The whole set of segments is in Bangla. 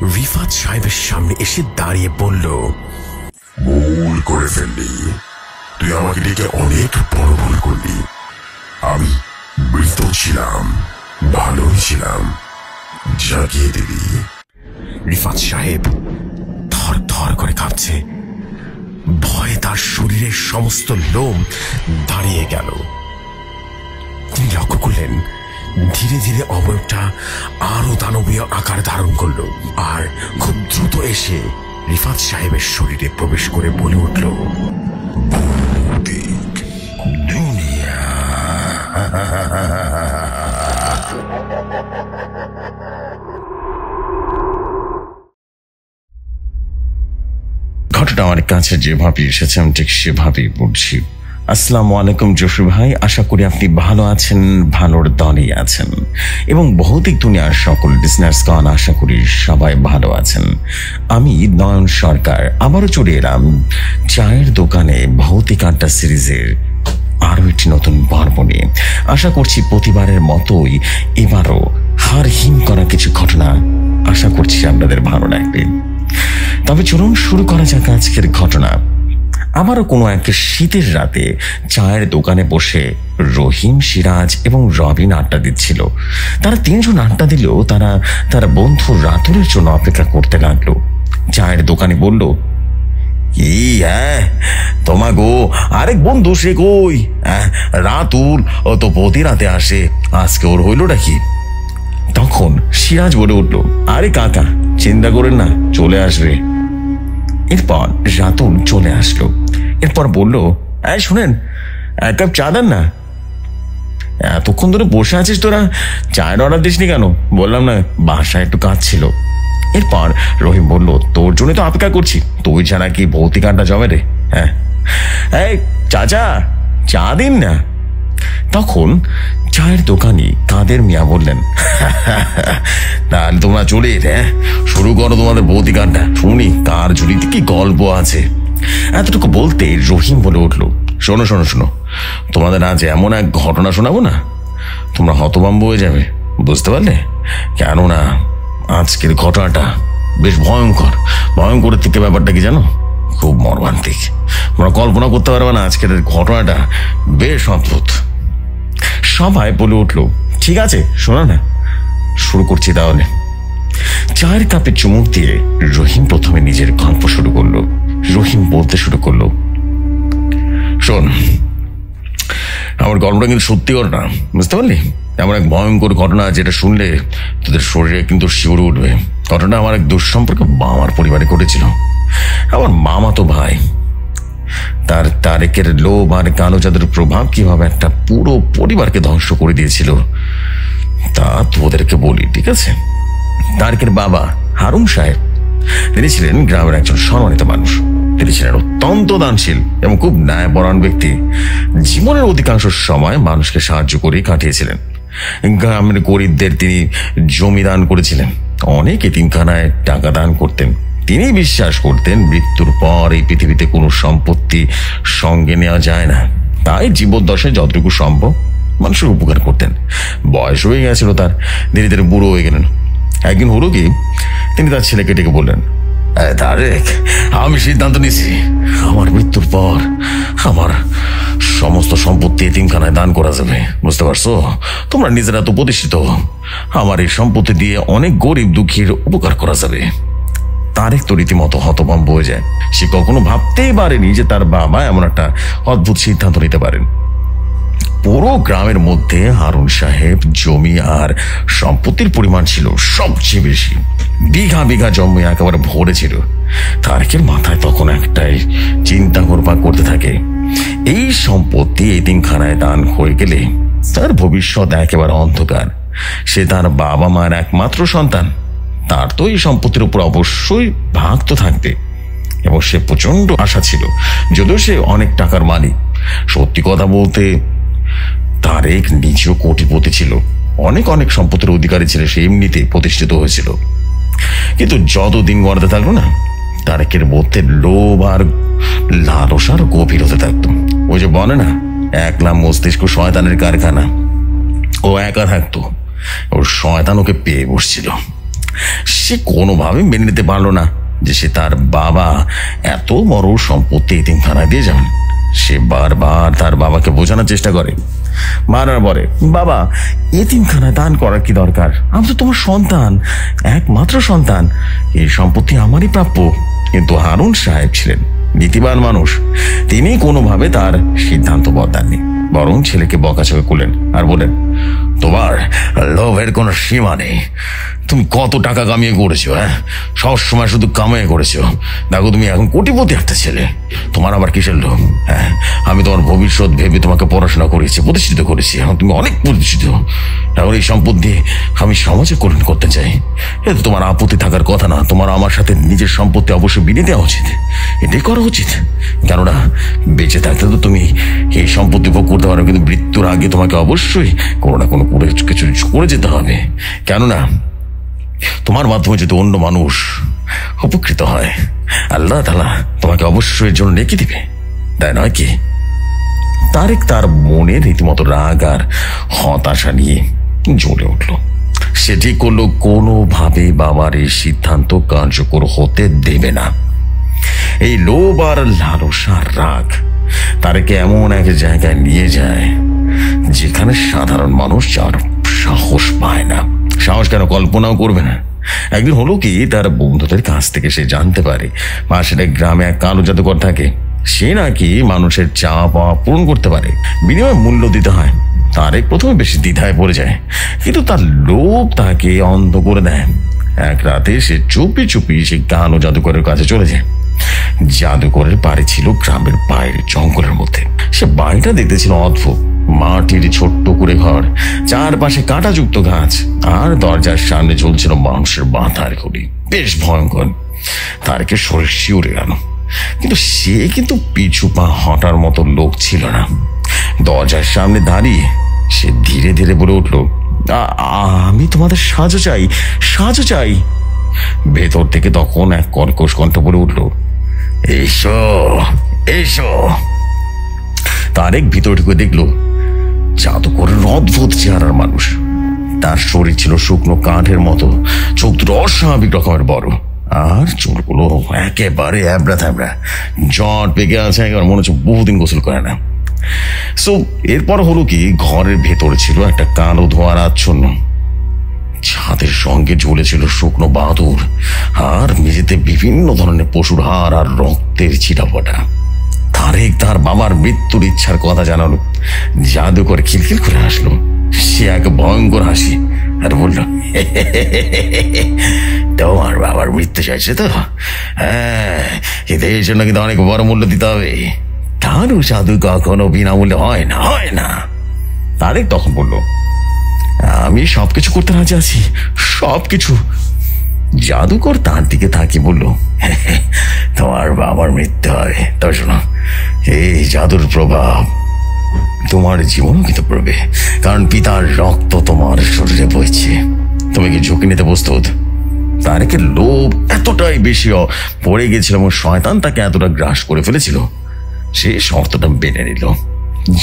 রিফাত সাহেবের সামনে এসে দাঁড়িয়ে বলল, ভুল করে ফেললি, তুই আমাকে ডেকে অনেক বড় ভুল করলি। আমি মৃত ছিলাম, ভালোই ছিলাম, জাগিয়ে দিলি। রিফাত সাহেব থর থর করে কাঁপছে, ভয়ে তার শরীরের সমস্ত লোম দাঁড়িয়ে গেল। তিনি লক্ষ্য করলেন ধীরে ধীরে অবয়বটা আরো দানবীয় আকার ধারণ করলো, আর খুব দ্রুত এসে রিফাত সাহেবের শরীরে প্রবেশ করে বলে উঠল, ভৌতিক দুনিয়া। ঘটনা আমার কাছে যেভাবে এসেছে আমি ঠিক সেভাবেই বলছি। আসসালামু আলাইকুম জসির ভাই, আশা করি আপনি ভালো আছেন, ভালোর দলেই আছেন, এবং ভৌতিক দুনিয়ার সকল লিসনার্সগণ আশা করি সবাই ভালো আছেন। আমি নয়ন সরকার আবারও চলে এলাম চায়ের দোকানে ভৌতিক আড্ডা সিরিজের আরো একটি নতুন পর্ব নিয়ে। আশা করছি প্রতিবারের মতোই এবারও হার হিম করা কিছু ঘটনা আশা করছি আপনাদের ভালো লাগবে। তবে চলুন শুরু করা যাক আজকের ঘটনা। আমারও কোনো এক শীতের রাতে চায়ের দোকানে বসে রহিম, সিরাজ এবং রবিন আড্ডা দিচ্ছিল। তারা তিনজন আড্ডা দিলেও তারা বন্ধু রাতুলের জন্য অপেক্ষা করতে লাগলো। চায়ের দোকানে বলল, কি তোমা গো আরেক বন্ধু সে কই? রাতুল ও তো প্রতি রাতে আসে, আজকে ওর হইলটা কি? তখন সিরাজ বলে উঠল, আরে কাকা চিন্তা করেন না, চলে আসবে। এরপর রাতুল চলে আসলো। এরপর বলল, শুনেন এক কাপ চা দেন না। এতক্ষণ ধরে বসে আছিস, তোরা চায়ের অর্ডার দিসনি কেন? বললাম না বাসায় একটু কাজ ছিল। এরপর রহিম বলল, তোর জন্য তো অপেক্ষা করছি, তুই ছাড়া কি ভৌতিক আড্ডা জমে রে? এই চাচা চা দিন না। তখন চায়ের দোকানি কাদের মিয়া বললেন, তাহলে তোমরা চলে এলে, শুরু করো তোমাদের ভৌতিক আড্ডা, শুনি কার ঝুলিতে কি গল্প আছে। এতটুকু বলতে রহিম বলে উঠল, শোনো শোনো শোনো, তোমাদের আজ এমন এক ঘটনা শোনাবো না, তোমরা হতভম্ব হয়ে যাবে, বুঝতে পারলে? কেননা আজকের ঘটনাটা বেশ ভয়ঙ্কর। ভয়ঙ্করের থেকে ব্যাপারটা কি জানো? খুব মর্মান্তিক। তোমরা কল্পনা করতে পারবে না, আজকের ঘটনাটা বেশ অদ্ভুত। সবাই বলে উঠল, ঠিক আছে শোনা না, শুরু করছি তাহলে। চায়ের কাপে চুমুক দিয়ে রহিম প্রথমে নিজের গল্প শুরু করলো। রহিম বলতে শুরু করলো, শোন, আমার গল্পটা কিন্তু সত্যি ঘটনা, বুঝতে পারলি? এমন এক ভয়ঙ্কর ঘটনা যেটা শুনলে তোদের শরীরে কিন্তু শিউরে উঠবে। ঘটনা আমার এক দুঃসম্পর্ক মামার পরিবারে ঘটেছিল। আমার মামা তো ভাই, তার তারেকের লোভ আর কালো জাদুর প্রভাব কিভাবে একটা পুরো পরিবারকে ধ্বংস করে দিয়েছিল তা তোদেরকে বলি, ঠিক আছে? তারেকের বাবা হারুন সাহেব, তিনি ছিলেন গ্রামের একজন সম্মানিত মানুষ। তিনি ছিলেন অত্যন্ত দানশীল এবং খুব ন্যায়পরায়ণ ব্যক্তি। জীবনের অধিকাংশ সময় মানুষকে সাহায্য করেই কাটিয়েছিলেন। গ্রামের গরিবদের তিনি জমি দান করেছিলেন, অনেক এতিমখানায় টাকা দান করতেন। তিনি বিশ্বাস করতেন মৃত্যুর পর এই পৃথিবীতে কোনো সম্পত্তি সঙ্গে নেওয়া যায় না, তাই জীবদ্দশায় যতটুকু সম্ভব মানুষের উপকার করতেন। বয়স হয়ে গেছিল তার, ধীরে ধীরে বুড়ো হয়ে গেলেন। একদিন হলো কি, তিনি তার ছেলেকে ডেকে বললেন, তারেক, আমি সিদ্ধান্ত নিয়েছি আমার মৃত্যুর পর আমার সমস্ত সম্পত্তি এতিমখানায় দান করা যাবে, বুঝতে পারছো? তোমরা নিজেরা তো প্রতিষ্ঠিত, আমার এই সম্পত্তি দিয়ে অনেক গরিব দুঃখীর উপকার করা যাবে। তারেক তো রীতিমতো হতভম্ব হয়ে যায়। সে কখনো ভাবতেই পারেনি যে তার বাবা এমন একটা অদ্ভুত সিদ্ধান্ত নিতে পারেন। পুরো গ্রামের মধ্যে হারুন সাহেব জমি আর সম্পত্তির পরিমাণ ছিল সবচেয়ে বেশি। বিঘা বিঘা জমি একেবারে ভরে ছিল। তারেকের মাথায় তখন একটাই চিন্তা ঘুরপাক করতে থাকে, এই সম্পত্তি এতিমখানায় দান হয়ে গেলে তার ভবিষ্যৎ একেবারে অন্ধকার। সে তার বাবা মার একমাত্র সন্তান, তার তো এই সম্পত্তির উপর অবশ্যই ভাগ তো থাকবে। এবং সে প্রচন্ড আশা ছিল, যদিও সে অনেক টাকার মালিক। সত্যি কথা বলতে তারেক নিজেও কোটিপতি ছিল, অনেক অনেক সম্পত্তির অধিকারী ছিল, সে এমনিতে প্রতিষ্ঠিত হয়েছিল। কিন্তু যত দিন গড়াতে থাকলো না, তারেকের মধ্যে লোভ আর লালসার গভীর হতে থাকতো। ওই যে বলে না, একলা মস্তিষ্ক শয়তানের কারখানা। ও একা থাকতো, ওর শয়তান ওকে পেয়ে বসছিল। সে কোনোভাবে মেনে নিতে পারলো না যে সে তার বাবা এত বড় সম্পত্তি এতিমখানায় দিয়ে যাবেন। সে বারবার তার বাবাকে বোঝানোর চেষ্টা করে, বারবার বলে, বাবা এতিমখানায় দান করার কি দরকার, আমি তো তোমার সন্তান, একমাত্র সন্তান, এই সম্পত্তি আমারই প্রাপ্য। কিন্তু হারুন সাহেব ছিলেন নীতিবান মানুষ, তিনি কোনোভাবে তার সিদ্ধান্ত বদলাননি, বরং ছেলেকে বকাঝকা করলেন আর বলেন, তোমার লোভের কোনো সীমা নেই, তুমি কত টাকা কামিয়ে করেছো, সবসময় শুধু কামিয়ে করেছো, দেখো তুমি এখন কোটিপতি একটা ছেলে, তোমার আবার কিসের লোভ? আমি তোমার ভবিষ্যৎ ভেবে তোমাকে পড়াশোনা করেছি, প্রতিষ্ঠিত করেছি, এখন তুমি অনেক প্রতিষ্ঠিত, এখন এই সম্পদ দিয়ে আমি সমাজে কল্যাণ করতে চাই, এতে তোমার আপত্তি থাকার কথা না, তোমার আমার সাথে নিজের সম্পত্তি অবশ্যই বিলিয়ে দেওয়া উচিত, এটাই করা উচিত। কেননা বেঁচে থাকতে তো তুমি এই সম্পত্তি ভোগ করতে পারো, কিন্তু মৃত্যুর আগে তোমাকে অবশ্যই কোনো না কোনো কিছু করে যেতে হবে, কেননা তোমার মাধ্যমে যদি অন্য মানুষ উপকৃত হয়, আল্লাহ তাআলা তোমাকে অবশ্যই জন্য রেখে দিবে, তাই নয় কি? তারেক তার মনে রীতিমতো রাগ আর হতাশা নিয়ে জ্বলে উঠল। সে ঠিক করলো কোনোভাবে বাবার এই সিদ্ধান্ত কার্যকর হতে দেবে না। এই লোভ আর লালসার রাগ তারেকে এমন এক জায়গায় নিয়ে যায় যেখানে সাধারণ মানুষ যার সাহস পায় না, সাহস কেন কল্পনাও করবে না। একদিন হলো কি, তার বন্ধুদের কাছ থেকে সে জানতে পারে পাশের এক গ্রামে এক কালো জাদুকর থাকে, সে নাকি মানুষের চাওয়া পাওয়া পূরণ করতে পারে, বিনিময়ে মূল্য দিতে হয়। তারেক প্রথমে বেশি দ্বিধায় পড়ে যায়, কিন্তু তার লোভ তাকে অন্ধ করে দেয়। এক রাতে সে চুপি চুপি সেই কালো জাদুকরের কাছে চলে যায়। জাদুকরের বাড়ি ছিল গ্রামের বাইরে জঙ্গলের মধ্যে। সে বাড়িটা দেখতে ছিল অদ্ভুত, মাটির ছোট্ট করে ঘর, চারপাশে কাঁটাযুক্ত গাছ, আর দরজার সামনে ঝুলছিল মানুষের মাথার ঘড়ি, বেশ ভয়ঙ্কর। তারকে শরীর শিউরে গেল, কিন্তু সে কিন্তু পিছু পা হটার মতো লোক ছিল না। দরজার সামনে দাঁড়িয়ে সে ধীরে ধীরে বলে উঠল, আমি তোমাদের সাহায্য চাই, সাহায্য চাই। ভেতর থেকে তখন এক কর্কশ কণ্ঠ বলে উঠল, এসো এসো। তারেক ভিতর ঢুকে দেখলো জাদুকরের অদ্ভুত চেহারার মানুষ। তার শরীর ছিল শুকনো কাঠের মতো, চোখ দুটো অস্বাভাবিক রকমের বড়, আর চুলগুলো একেবারে এবড়া থ্যাবড়া, জট পেকে আছে, একবার মনে হচ্ছে বহুদিন গোসল করে না। সো এরপর হলো কি, ঘরের ভেতরে ছিল একটা কালো ধোঁয়ার আচ্ছন্ন, ছাদের সঙ্গে ঝুলেছিল শুকনো বাদুর, আর মেঝেতে বিভিন্ন ধরনের পশুর হাড় আর রক্তের ছিটাফোঁটা। তারেক তার বাবার মৃত্যুর ইচ্ছার কথা জানালো। জাদুকর খিলখিল করে হাসলো, সে এক ভয়ঙ্কর হাসি, আর বলল, তোমার বাবার মৃত্যু চাইছে তো? হ্যাঁ, এদের জন্য কিন্তু অনেক বড় মূল্য দিতে হবে, কারো জাদু কখনো বিনামূল্যে হয় না, হয় না। তারেক তখন বলল, আমি সবকিছু করতে রাজি আছি, সবকিছু। জাদুকর তার দিকে তাকিয়ে বলল, তোমার বাবার মৃত্যু হয়, তবে শোনো, এই জাদুর প্রভাব তোমার জীবনও কিন্তু পড়বে, কারণ পিতার রক্ত তোমার শরীরে বইছে। তুমি কি ঝুঁকি নিতে প্রস্তুত? তারেকের লোভ এতটাই বেশি পড়ে গেছিল এবং শয়তান তাকে এতটা গ্রাস করে ফেলেছিল, সে শর্তটা বেড়ে নিল।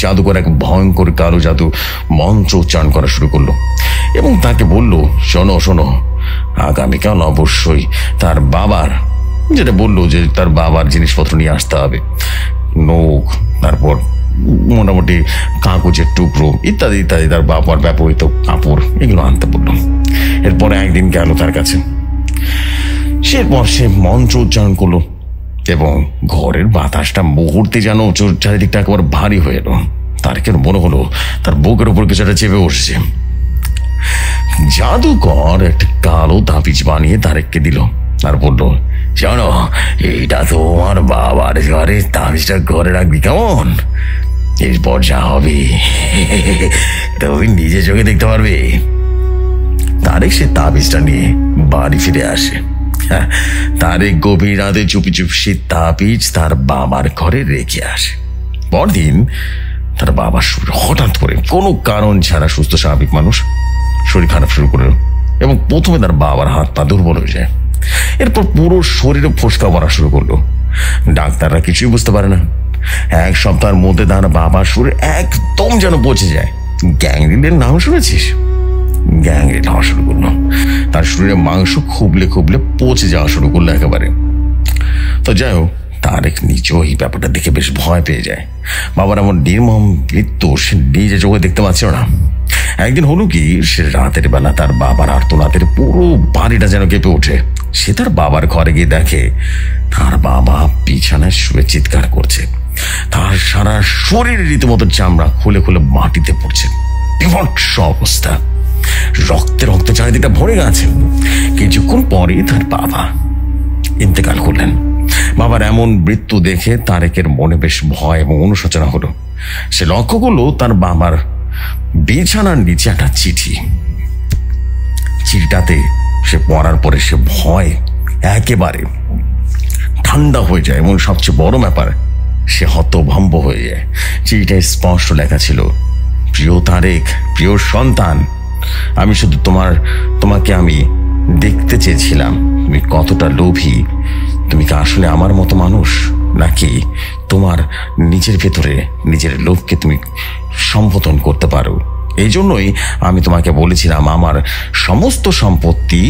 জাদুকর এক ভয়ঙ্কর কালো জাদু মন্ত্র উচ্চারণ করা শুরু করলো এবং তাকে বলল, শোনো শোনো, আগামীকাল অবশ্যই তার বাবার, যেটা বললো যে তার বাবার জিনিসপত্র নিয়ে আসতে হবে, নখ, তারপর মোটামুটি কাগজের টুকরো ইত্যাদি ইত্যাদি, তার বাবার ব্যবহৃত কাপড়, এগুলো আনতে বললো। এরপরে একদিন গেল তার কাছে, সেরপর সে মন্ত্র উচ্চারণ করলো এবং ঘরের বাতাসটা মুহূর্তে যেন চারিদিকটা একেবারে ভারী হয়ে এলো। তারেকের মনে হলো তার বুকের উপর কিছু একটা চেপে বসেছে। জাদুকর একটা কালো তাবিজ বানিয়ে তারেককে দিল আর বলল, জানো, এইটা তোমার বাবার ঘরে, তাবিজটা ঘরে রাখবি, কেমন? এরপর যা হবে তুমি নিজে চোখে দেখতে পারবে। তারেক সে তাবিজটা নিয়ে বাড়ি ফিরে আসে। তারেক গভীর রাতে চুপি চুপি সে তাবিজ তার বাবার ঘরে রেখে আসে। পরদিন তার বাবার শরীর হঠাৎ করে কোনো কারণ ছাড়া, সুস্থ স্বাভাবিক মানুষ, শরীর খারাপ শুরু করলো এবং প্রথমে তার বাবার হাত পা দুর্বল হয়ে যায়। এরপর পুরো শরীরে ফোসকা পড়া শুরু করলো। ডাক্তাররা কিছুই বুঝতে পারে না। এক সপ্তাহের মধ্যে তার বাবার শরীর একদম যেন পচে যায়। গ্যাংগ্রিনের নাম শুনেছিস? গ্যাংরেট হওয়া শুরু করলো। তার শরীরে মাংস খুবলে খুবলে পচে যাওয়া শুরু করলো একেবারে। তো যাই হোক, তারেক নিজেও এই ব্যাপারটা দেখে বেশ ভয় পেয়ে যায়। বাবার এমন নির্মম মৃত্যু সে নিজে চোখে দেখতে পাচ্ছিল না। একদিন হলো কি, সে রাতের বেলা তার বাবার আর্তনাদের পুরো বাড়িটা যেন কেঁপে ওঠে। সে তার বাবার ঘরে গিয়ে দেখে তার বাবা বিছানায় শুয়ে চিৎকার করছে। তার সারা শরীর রীতিমতো চামড়া খুলে খুলে মাটিতে পড়ছে। বিভৎস অবস্থা, রক্তে রক্তে চারিদিকটা ভরে গেছে। কিছুক্ষণ পরে তার বাবা ইন্তেকাল করলেন। বাবার এমন মৃত্যু দেখে তারেকের মনে বেশ ভয় এবং অনুশোচনা হলো। সে লক্ষ্য করলো তার বাবার বিছানার নিচে একটা চিঠি। চিঠিটাতে সে পড়ার পরে সে ভয় একেবারে ঠান্ডা হয়ে যায় এবং সবচেয়ে বড় ব্যাপার, সে হতভম্ব হয়ে যায়। চিঠিটায় স্পষ্ট লেখা ছিল, প্রিয় তারেক, প্রিয় সন্তান, আমি শুধু তোমাকে আমি দেখতে চেয়েছিলাম তুমি কতটা লোভী। তুমি কি আসলে আমার মতো মানুষ, নাকি তোমার নিজের ভেতরে নিজের লোভকে তুমি সম্বোধন করতে পারো? এই জন্যই আমি তোমাকে বলেছিলাম আমার সমস্ত সম্পত্তি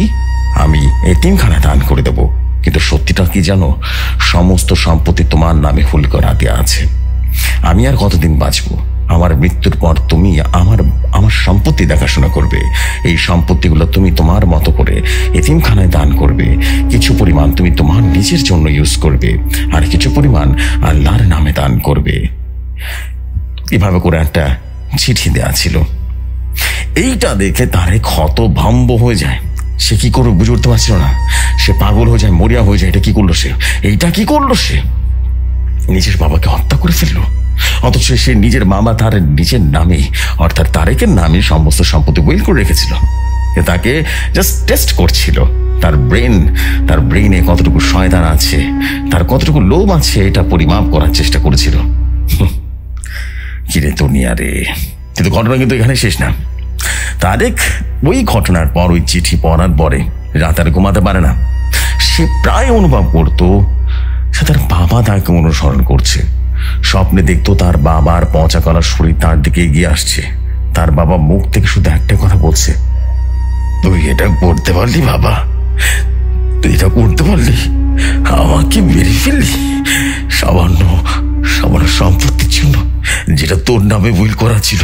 আমি এতিমখানায় দান করে দেব। কিন্তু সত্যিটা কি জানো, সমস্ত সম্পত্তি তোমার নামে হুল করা দেওয়া আছে। আমি আর কতদিন বাঁচবো? আমার মৃত্যুর পর তুমি আমার সম্পত্তি দেখাশোনা করবে। এই সম্পত্তিগুলো তুমি তোমার মতো করে এতিমখানায় দান করবে। কিছু পরিমাণ তুমি তোমার নিজের জন্য ইউজ করবে, আর কিছু পরিমাণ আল্লাহর নামে দান করবে। এভাবে করে একটা চিঠি দেয়া ছিল। এইটা দেখে তারেক হতভম্ব হয়ে যায়। সে কি করে বুঝে উঠতে পারছিল না। সে পাগল হয়ে যায়, মরিয়া হয়ে যায়। এটা কি করলো সে? এইটা কি করলো সে? নিজের বাবাকে হত্যা করে ফেললো। অথচ সে নিজের মামা তার নিজের নামে অর্থাৎ তারেকের নামে সমস্ত সম্পত্তি উইল করে রেখেছিল। তাকে জাস্ট টেস্ট করছিল, তার ব্রেইনে কতটুকু শয়তান আছে, তার কতটুকু লোভ আছে, এটা পরিমাপ করার চেষ্টা করেছিল। কিরে দুনিয়া রে! কিন্তু ঘটনা কিন্তু এখানে শেষ না। তারেক ওই ঘটনার পর, ওই চিঠি পড়ার পরে রাত আর ঘুমাতে পারে না। সে প্রায় অনুভব করতো সে তার বাবা তাকে অনুসরণ করছে। স্বপ্নে দেখতো তার বাবার পচা কলা শরীর তার দিকে এগিয়ে আসছে। তার বাবা মুখ থেকে শুধু একটাই কথা বলছে, তুই এটা করতে পারলি বাবা? তুই এটা করতে পারলি? আমাকে মেরে ফেললি সামান্য সম্পত্তির জন্য, যেটা তোর নামে উইল করা ছিল।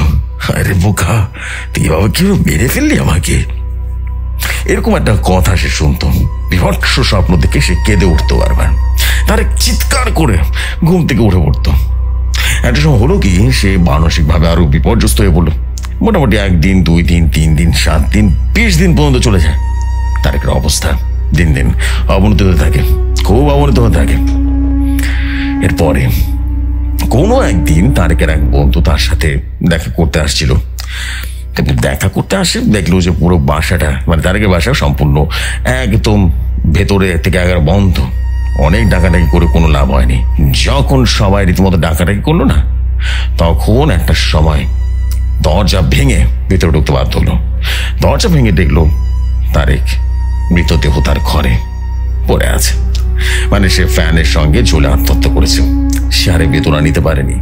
আরে বোকা, তুই বাবা কেউ মেরে ফেললি আমাকে। এরকম একটা কথা সে শুনতো। বিভৎস স্বপ্ন দেখে সে কেঁদে উঠতো বারবার। তার চিৎকার করে ঘুম থেকে উঠে পড়তো। একটা সময় হলো কি, সে মানসিকভাবে আরো বিপর্যস্ত হয়ে পড়লো। মোটামুটি 1 দিন, 2 দিন, 3 দিন, 7 দিন, 20 দিন পর্যন্ত চলে যায়। তারেকের অবস্থা দিন দিন অবনতি হতে থাকে, খুব অবনতি হতে থাকে। এরপরে কোনো একদিন তারেকের এক বন্ধু তার সাথে দেখা করতে আসছিল। দেখা করতে আসে, দেখলো যে পুরো বাসাটা, মানে তারেকের বাসা সম্পূর্ণ একদম ভেতরে থেকে একেবারে বন্ধ। অনেক ডাকাডাকি করে কোনো লাভ হয়নি। যখন সবাই রীতিমতো ডাকাডাকি করলো না, তখন একটা সময় দরজা ভেঙে ভেতরে ঢুকতে বাধ্য হলো। দরজা ভেঙে দেখলো তারেক মৃতদেহ তার ঘরে পড়ে আছে। মানে সে ফ্যানের সঙ্গে ঝুলে আত্মহত্যা করেছে। সে আরে বেদনা নিতে পারেনি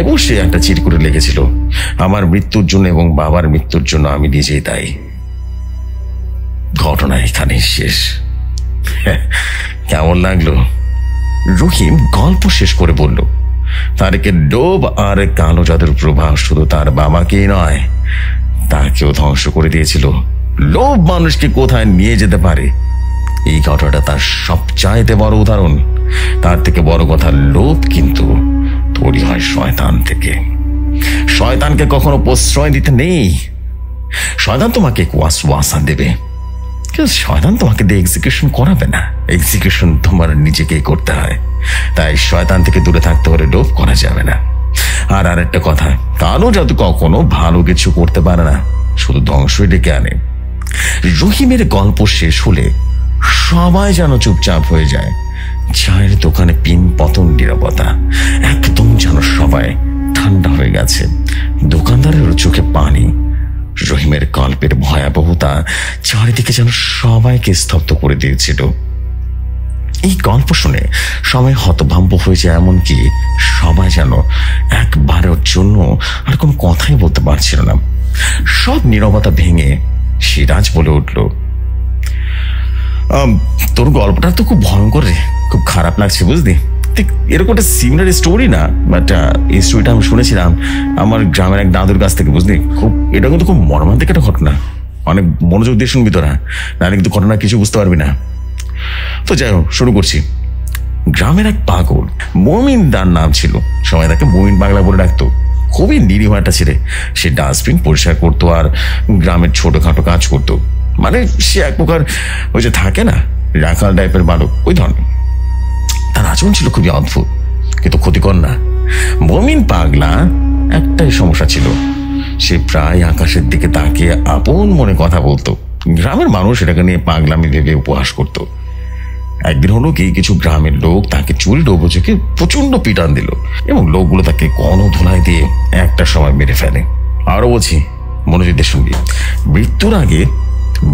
এবং সে একটা চিঠি করে লিখেছিল, আমার মৃত্যুর জন্য এবং বাবার মৃত্যুর জন্য আমি নিজেই দায়ী। ঘটনা এখানেই শেষ। কেমন লাগলো? রহিম গল্প শেষ করে বলল, তারেকের লোভ আর কালো জাদুর প্রভাব শুধু তার বাবাকেই নয়, তাকেও ধ্বংস করে দিয়েছিল। লোভ মানুষকে কোথায় নিয়ে যেতে পারে, এই ঘটনাটা তার সবচাইতে বড় উদাহরণ। তার থেকে বড় কথা, লোভ কিন্তু তৈরি হয় শয়তান থেকে। শয়তানকে কখনো প্রশ্রয় দিতে নেই। শয়তান তোমাকে ওয়াসওয়াসা দেবে, শয়তান তোমাকে দিয়ে এক্সিকিউশন করাবে না। এক্সিকিউশন তোমার নিজেকেই করতে হয়। তাই শয়তান থেকে দূরে থাকতে হলে লোভ করা যাবে না। আর আরেকটা কথা, কালো জাদু কখনো ভালো কিছু করতে পারে না, শুধু ধ্বংসই ডেকে আনে। রহিমের গল্প শেষ হলে সবাই যেন চুপচাপ হয়ে যায়। চায়ের দোকানে পিন পতন নীরবতা, একদম যেন সবাই ঠান্ডা হয়ে গেছে। দোকানদারের চোখে পানি। রহিমের গল্পের ভয়াবহতা চারিদিকে যেন সবাইকে স্তব্ধ করে দিয়েছিল। এই গল্প শুনে সবাই হতভম্ব হয়ে যায়, এমনকি সবাই যেন একবারের জন্য আর কোনো কথাই বলতে পারছিল না। সব নীরবতা ভেঙে সিরাজ বলে উঠল, তোর গল্পটা তো খুব ভয়ঙ্কর রে, খুব খারাপ লাগছে বুঝলি। ঠিক এরকম একটা সিমিলার স্টোরি না, বাট এই স্টোরিটা আমি শুনেছিলাম আমার গ্রামের এক দাদুর কাছ থেকে বুঝলি। এটা কিন্তু খুব মর্মান্তিক একটা ঘটনা, অনেক মনোযোগ দিয়ে শুনবি তোরা, নাহলে কিন্তু ঘটনা কিছু বুঝতে পারবি না। তো যাই হোক, শুরু করছি। গ্রামের এক পাগল, মমিন তার নাম ছিল, সবাই তাকে মমিন পাগলা বলে ডাকতো। খুবই নিরীহ একটা ছেলে। সে ডাস্টবিন পরিষ্কার করতো আর গ্রামের ছোটখাটো কাজ করতো। মানে সে এক প্রকার ওই যে থাকে না রাখাল টাইপের বালক, ওই ধরনের। তার আচরণ ছিল খুবই অদ্ভুত, কিন্তু ক্ষতিকর না। মমিন পাগলা একটাই সমস্যা ছিল, সে প্রায় আকাশের দিকে তাকিয়ে আপন মনে কথা বলতো। গ্রামের মানুষ এটাকে নিয়ে পাগলামি ভেবে উপহাস করত। একদিন হলো কি, কিছু গ্রামের লোক তাকে চুল ডোবো চোখে প্রচন্ড পিটান দিল এবং লোকগুলো তাকে গণধোলাই দিয়ে একটা সময় মেরে ফেলে। আরো বলছি, মনোযোগ দিয়ে শুনবি। মৃত্যুর আগে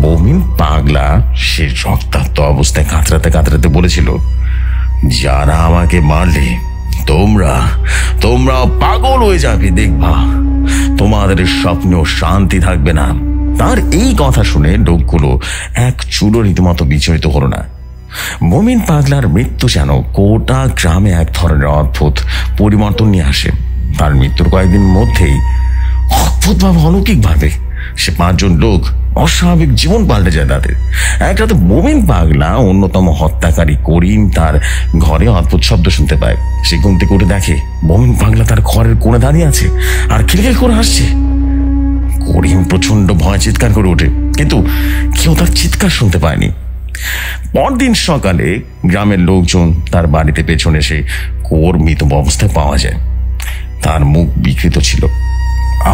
মমিন পাগলা সে রক্তাক্ত অবস্থায় কাতরাতে কাতরাতে বলেছিল, যারা আমাকে মারলে তোমরা পাগল হয়ে যাবে, দেখবা তোমাদের স্বপ্নেও শান্তি থাকবে না। তার এই কথা শুনে লোকগুলো এক চুলো রীতিমতো বিচলিত হলো না। মমিন পাগলার মৃত্যু যেন গোটা গ্রামে এক ধরনের অদ্ভুত পরিবর্তন নিয়ে আসে। তার মৃত্যুর কয়েকদিন মধ্যেই অদ্ভুতভাবে অলৌকিকভাবে সে 5 জন লোক অস্বাভাবিক জীবন পাল্টে যায় তাদের। এক রাতে মমিন পাগলা অন্যতম হত্যাকারী করিম তার ঘরে অদ্ভুত শব্দ শুনতে পায়। সে ঘুম থেকে উঠে দেখে মমিন পাগলা তার ঘরের কোণে দাঁড়িয়ে আছে আর খিলখিল করে হাসছে। করিম প্রচন্ড ভয় চিৎকার করে ওঠে, কিন্তু কেউ তার চিৎকার শুনতে পায়নি। পরদিন সকালে গ্রামের লোকজন তার বাড়িতে পেছনে এসে কোর মৃত অবস্থায় পাওয়া যায়। তার মুখ বিকৃত ছিল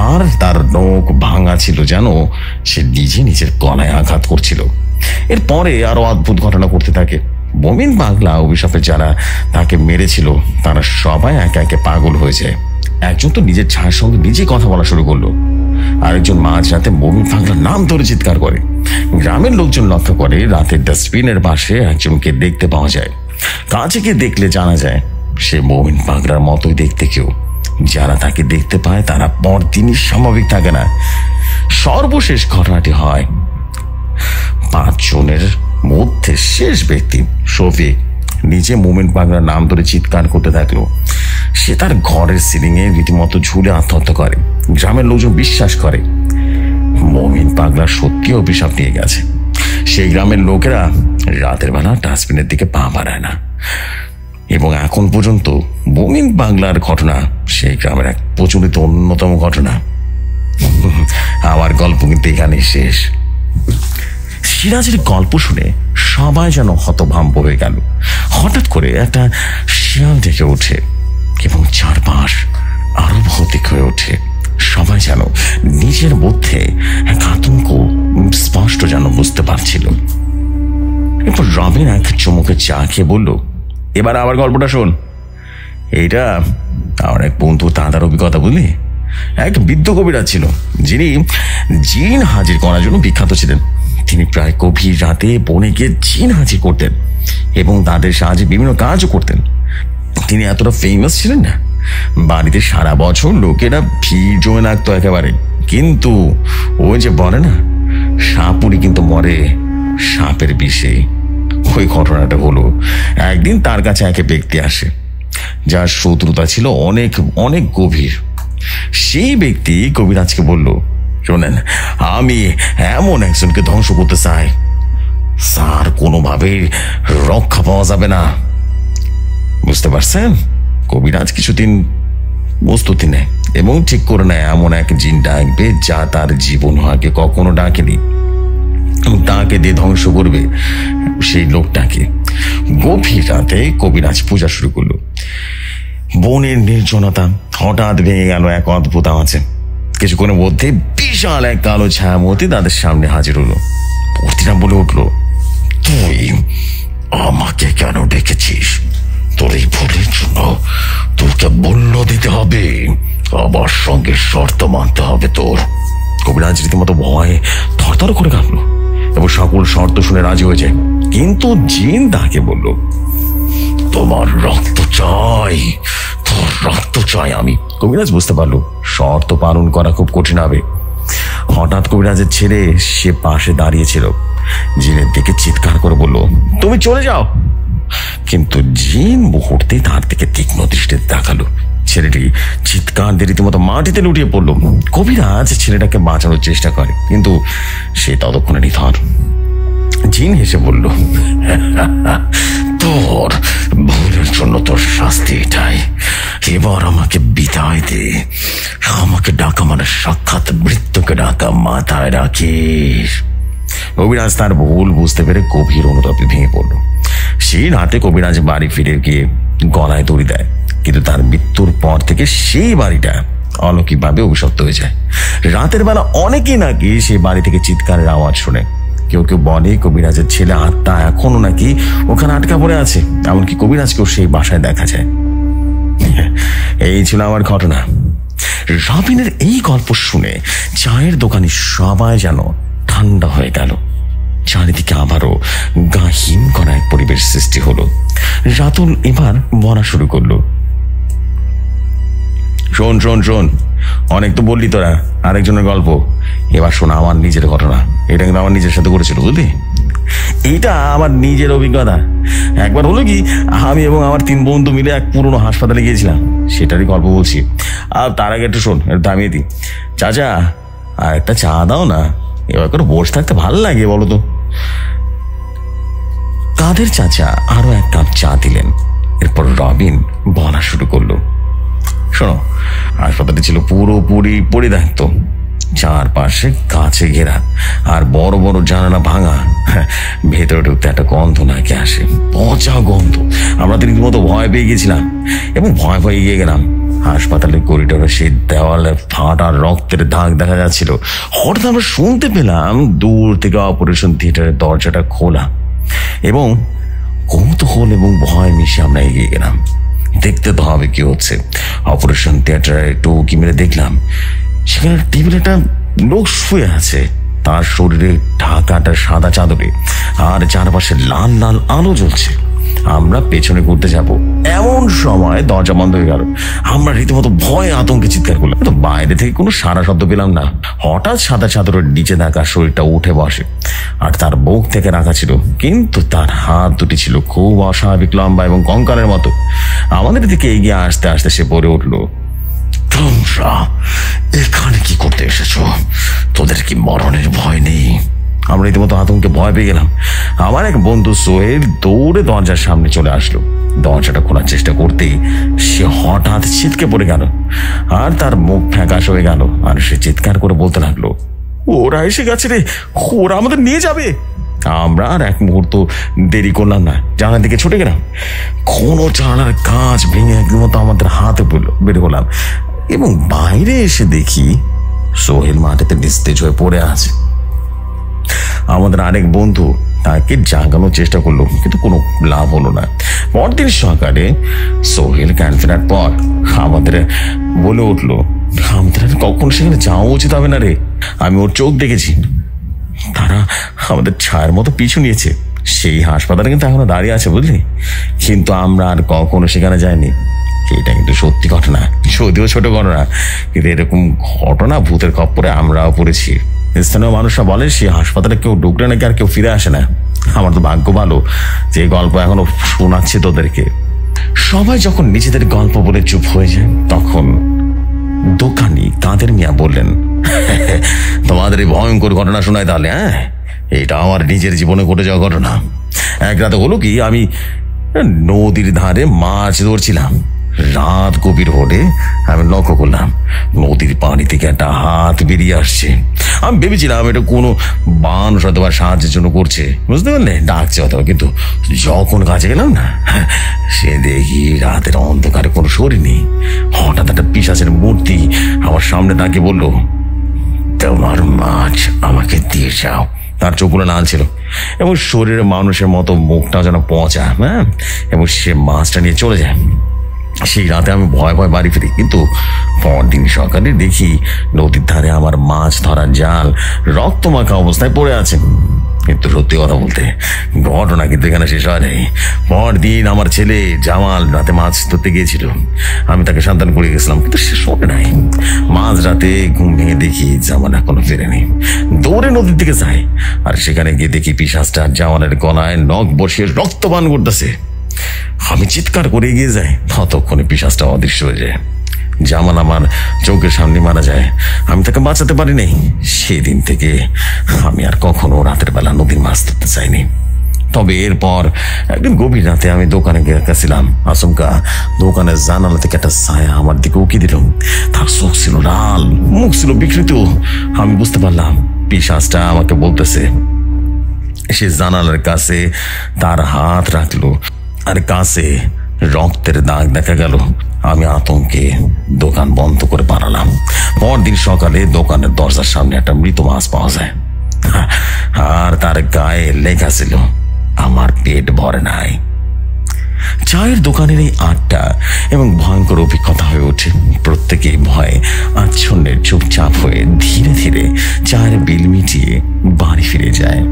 আর তার নখ ভাঙা ছিল, যেন সে নিজের গলায় আঘাত করছিল। এরপরে আরো অদ্ভুত ঘটনা করতে থাকে। মমিন পাগলা অভিশাপে যারা তাকে মেরেছিল তারা সবাই একে একে পাগল হয়ে যায়। একজন তো নিজের ছায়ার সঙ্গে নিজেই কথা বলা শুরু করলো, আরেকজন মাঝরাতে মমিন পাগলার নাম ধরে চিৎকার করে। গ্রামের লোকজন লক্ষ্য করে রাতের ডাস্টবিনের পাশে একজনকে দেখতে পাওয়া যায়। কাছে গিয়ে দেখলে জানা যায় সে মমিন পাগলার মতোই দেখতে কেউ। যারা তাকে দেখতে পায় তারা পরদিনই স্বাভাবিক থাকে না। সর্বশেষ ঘটনাটি হয় 5 জনের মধ্যে শেষ ব্যক্তি শফিক নিজে মমিন পাগলার নাম ধরে চিৎকার করতে থাকলো। সে তার ঘরের সিলিং এ রীতিমতো ঝুলে আত্মহত্যা করে। গ্রামের লোকজন বিশ্বাস করে মমিন পাগলা সত্যি অভিশাপ নিয়ে গেছে। সেই গ্রামের লোকেরা রাতের বেলা ডাস্টবিনের দিকে পা বাড়ায় না এবং এখন পর্যন্ত মমিন পাগলার ঘটনা সেই গ্রামের এক প্রচলিত অন্যতম ঘটনা। আমার গল্প কিন্তু এখানেই শেষ। সিরাজের গল্প শুনে সবাই যেন হতভম্ব হয়ে গেল। হঠাৎ করে একটা শিয়াল ডেকে ওঠে এবং চারপাশ আরো ভৌতিক হয়ে ওঠে। সবাই যেন নিজের মধ্যে এক আতঙ্ক স্পষ্ট যেন বুঝতে পারছিল। এরপর রবিন এক চুমুকে চা খেয়ে বলল, এবার আবার গল্পটা শোন। এইটা আমার এক বন্ধু দাদার অভিজ্ঞতা, বুঝলি। এক বৃদ্ধ কবিরাজ ছিল যিনি জিন হাজির করার জন্য বিখ্যাত ছিলেন। তিনি প্রায় গভীর রাতে বনে গিয়ে জিন হাজির করতেন এবং তাদের সাহায্যে বিভিন্ন কাজও করতেন। তিনি এতটা ফেমাস ছিলেন না, বাড়িতে সারা বছর লোকেরা ভিড় জমে রাখতো একেবারে। কিন্তু ওই যে বলে না, সাপুরি কিন্তু মরে সাপের বিষে। ওই ঘটনাটা হলো, একদিন তার কাছে এক ব্যক্তি আসে যার শত্রুতা ছিল অনেক অনেক গভীর। সেই ব্যক্তি কবিরাজকে বলল, শোনেন, আমি এমন একজনকে ধ্বংস করতে চাই, স্যার কোনোভাবে রক্ষা পাওয়া যাবে না। বুঝতে পারছেন? কবিরাজ কিছুদিন প্রস্তুতি নেয় এবং ঠিক করে নেয় এমন এক জিন ডাকবে যা তার জীবন আগে কখনো ডাকেনি। তাকে দিয়ে ধ্বংস করবে সেই লোকটাকে। গভীর রাতে কবিরাজ পূজা শুরু করলো। বনের নির্জনতা হঠাৎ ভেঙে গেল এক অদ্ভুত আওয়াজে। কিছুক্ষণের মধ্যে বিশাল এক কালো ছায়ামূর্তি তাদের সামনে হাজির হলো। মূর্তিটা বলে উঠলো, তুই আমাকে কেন ডেকেছিস? তোর এই ভুলের জন্য তোকে মূল্য দিতে হবে, আমার সঙ্গে শর্ত মানতে হবে তোর। কবিরাজ রীতিমতো ভয়ে থরথর করে কাঁপলো এবং সকল শর্ত শুনে রাজি হয়ে যায়। কিন্তু জিন তাকে বলল, তোমার রক্ত চাই, তোর রক্ত চাই আমি। কবিরাজ বুঝতে পারলো শর্ত পালন করা খুব কঠিন হবে। হঠাৎ কবিরাজের ছেলে সে পাশে দাঁড়িয়েছিল, জিনের দিকে চিৎকার করে বলল, তুমি চলে যাও। কিন্তু জিন মুহূর্তে তার দিকে তীক্ষ্ণ দৃষ্টিতে তাকালো। ছেলেটি চিৎকার দিয়ে রীতিমতো মাটিতে লুটিয়ে পড়লো। কবিরাজ ছেলেটাকে বাঁচানোর চেষ্টা করে, কিন্তু সে ততক্ষণে নিথর। জিন হেসে বলল, তোর ভুলের জন্য তোর শাস্তি এটাই, এবার আমাকে বিদায় দে। আমাকে ডাকা মানে সাক্ষাৎ মৃত্যুকে ডাকা, মাথায় রাখিস। কবিরাজ তার ভুল বুঝতে পেরে গভীর অনুতাপে ভেঙে পড়ল। সেই রাতে কবিরাজ বাড়ি ফিরে গিয়ে গলায় দড়ি দেয়, কিন্তু তার মৃত্যুর পর থেকে সেই বাড়িটা অলৌকিকভাবে অভিশপ্ত হয়ে যায়। রাতের বেলা অনেকেই নাকি সেই বাড়ি থেকে চিৎকারের আওয়াজ শোনে। কেউ কেউ বলে কবিরাজের ছেলে আত্মা এখনো নাকি ওখানে আটকা পড়ে আছে, এমনকি কবিরাজকেও সেই বাসায় দেখা যায়। এই ছিল আমার ঘটনা। রবিনের এই গল্প শুনে চায়ের দোকানে সবাই যেন ঠান্ডা হয়ে গেল। চারিদিকে আবারও গা হিম করা এক পরিবেশ সৃষ্টি হলো। রাতুল এবার বলা শুরু করলো, শোন শোন শোন, অনেক তো বললি তোরা আরেকজনের গল্প, এবার শোনা আমার নিজের ঘটনা। এটা কিন্তু আমার নিজের সাথে করেছিল, বুঝলি? এটা আমার নিজের অভিজ্ঞতা। একবার হলো কি, আমি এবং আমার 3 বন্ধু মিলে এক পুরনো হাসপাতালে গিয়েছিলাম, সেটারই গল্প বলছি। আর তার আগে একটু শোন, একটু থামিয়ে দিই। চাচা, আর একটা চা দাও না, এবার করে বসে থাকতে ভালো লাগে বলো তো। কাদের চাচা আরো 1 কাপ চা দিলেন। এরপর রবিন বলা শুরু করলো, শোনো, হাসপাতালটি ছিল পুরোপুরি পরিত্যক্ত, চারপাশে কাছে ঘেরা আর বড় বড় জানালা ভাঙা। ভেতরে ঢুকতে একটা গন্ধ নাকি আসে, পচা গন্ধ। আমরা রীতিমতো ভয় পেয়ে গেছিলাম এবং ভয় ভয়ে এগিয়ে গেলাম। হাসপাতালের করিডোরে সেই দেওয়ালে ফাটা রক্তের দাগ দেখা যাচ্ছিল। হঠাৎ আমরা শুনতে পেলাম দূর থেকে অপারেশন থিয়েটারের দরজাটা খোলা, এবং কৌতূহল এবং ভয় মিশে আমরা এগিয়ে গেলাম। দেখতে তো হবে কি হচ্ছে। অপারেশন থিয়েটারে একটু উঁকি মেরে দেখলাম সেখানে টেবিলে একটা লোক শুয়ে আছে, তার শরীরে ঢাকাটা সাদা চাদরে, আর চারপাশে লাল লাল আলো জ্বলছে। আমরা পেছনে ঘুরতে যাব, এমন সময় দরজা বন্ধ হয়ে গেল। আমরা রীতিমতো ভয়ে আতঙ্কে চিৎকার করলাম, তো বাইরে থেকে কোনো সারা শব্দ পেলাম না। হঠাৎ সাদা চাদরের নিচে থাকা শরীরটা উঠে বসে, আর তার বুক থেকে রাখা ছিল, কিন্তু তার হাত দুটি ছিল খুব অস্বাভাবিক লম্বা এবং কঙ্কালের মতো। আমাদের দিকে এগিয়ে আসতে আসতে সে বলে উঠলো, তোমরা এখানে কি করতে এসেছো? তোদের কি মরণের ভয় নেই? আমরা রীতিমতো আতঙ্কে ভয় পেয়ে গেলাম। আমার এক বন্ধু সোহেল দৌড়ে দরজার সামনে চলে আসলো। দরজাটা খোলার চেষ্টা করতেই সে হঠাৎ ছিটকে পড়ে গেল, আর তার মুখ ফ্যাকাশ হয়ে গেল। আর সে চিৎকার করে বলতে লাগলো, ওরা এসে গেছে রে, ওরা আমাদের নিয়ে যাবে। আমরা আর এক মুহূর্ত দেরি করলাম না, জানালার দিকে ছুটে গেলাম। কোনো জানালার কাঁচ ভেঙে একদমতো আমাদের হাতে বের হলাম, এবং বাইরে এসে দেখি সোহেল মাটিতে নিস্তেজ হয়ে পড়ে আছে। আমাদের আরেক বন্ধু তাকে জাগানোর চেষ্টা করলো, কিন্তু কোনো লাভ হলো না। পরদিন সকালে সোহেল জ্ঞান ফেরার পর আমাদের বলে উঠলো, আমাদের কখন সেখানে যাওয়া উচিত হবে না রে। আমি ওর চোখ দেখেছি, তারা আমাদের ছায়ার মতো পিছু নিয়েছে। সেই হাসপাতালে কিন্তু এখনো দাঁড়িয়ে আছে, বুঝলি? কিন্তু আমরা আর কখনো সেখানে যাইনি। এটা কিন্তু সত্যি ঘটনা, যদিও ছোট ঘটনা, কিন্তু এরকম ঘটনা ভূতের খপ্পরে আমরাও পড়েছি। স্থানীয় মানুষরা বলে সেই হাসপাতালে কেউ ঢুকলে নাকি আর কেউ ফিরে আসে না। আমার তো ভাগ্য ভালো যে গল্প এখনো শোনাচ্ছি তোদেরকে। সবাই যখন নিজেদের গল্প বলে চুপ হয়ে যায়, তখন দোকানি কাদের মিয়া বললেন, তোমাদের এই ভয়ঙ্কর ঘটনা শোনায় তাহলে? হ্যাঁ, এটা আমার নিজের জীবনে ঘটে যাওয়া ঘটনা। এক রাতে হলো কি, আমি নদীর ধারে মাছ ধরছিলাম। রাত গভীর হলে আমি লক্ষ্য করলাম নদীর পানি থেকে একটা হাত বেরিয়ে আসছে। আমি ভেবেছিলাম এটা কোনো মানুষ অথবা সাহায্যের জন্য করছে, বুঝতে পারলে, ডাকছে অথবা। কিন্তু যখন কাছে গেলাম না, সে দেখি রাতের অন্ধকারে কোনো শরীর নেই। হঠাৎ একটা পিশাচের মূর্তি আমার সামনে তাকে বলল, তোমার মাছ আমাকে দিয়ে যাও। তার চোখগুলো লাল ছিল এবং শরীরে মানুষের মতো, মুখটাও যেন পচা। হ্যাঁ, এবং সে মাছটা নিয়ে চলে যায়। সেই রাতে আমি ভয় ভয় বাড়ি ফিরি, কিন্তু পরদিন সকালে দেখি নদীর ধারে আমার মাছ ধরার জাল রক্তমাখা অবস্থায় পড়ে আছে। কিন্তু সত্যি কথা বলতে ঘটনা কিন্তু এখানে শেষ হয় নাই। পরদিন আমার ছেলে জামাল রাতে মাছ ধরতে গিয়েছিল, আমি তাকে সাবধান করে গেছিলাম, কিন্তু সে শোনে নাই। মাঝ রাতে ঘুম ভেঙে দেখি জামাল এখনো ফেরেনি। দৌড়ে নদীর দিকে যায়, আর সেখানে গিয়ে দেখি পিশাচটা জামালের গলায় নখ বসিয়ে রক্তপান করতেছে। আমি চিৎকার করে এগিয়ে যাই, ততক্ষণে পিশাচটা অদৃশ্য হয়ে যায়। জামাল আমার চোখের সামনে মারা যায়, আমি তাকে বাঁচাতে পারি নাই। সেদিন থেকে আমি আর কখনো রাতের বেলা নদীর মাছ ধরতে চাইনি। তবে এরপর একদিন গভীর রাতে আমি দোকানে গেছিলাম, আচমকা দোকানের জানালা থেকে একটা ছায়া আমার দিকে উকি দিল। তার চোখ ছিল লাল, মুখ ছিল বিকৃত। আমি বুঝতে পারলাম পিশাচটা আমাকে বলতেছে। সে জানালার কাছে তার হাত রাখলো, আর কাছে রক্তের দাগ দেখা গেল। আমি আতঙ্কে দোকান বন্ধ করে পালালাম। পরদিন সকালে দোকানের দরজার সামনে একটা মৃত মাছ পাওয়া যায়, আর তার গায়ে লেখা ছিল, আমার পেট ভরে নাই। চায়ের দোকানের এই আড্ডা এবং ভয়ঙ্কর অভিজ্ঞতা হয়ে ওঠে। প্রত্যেকেই ভয়ে আচ্ছন্নে চুপচাপ হয়ে ধীরে ধীরে চায়ের বিল মিটিয়ে বাড়ি ফিরে যায়।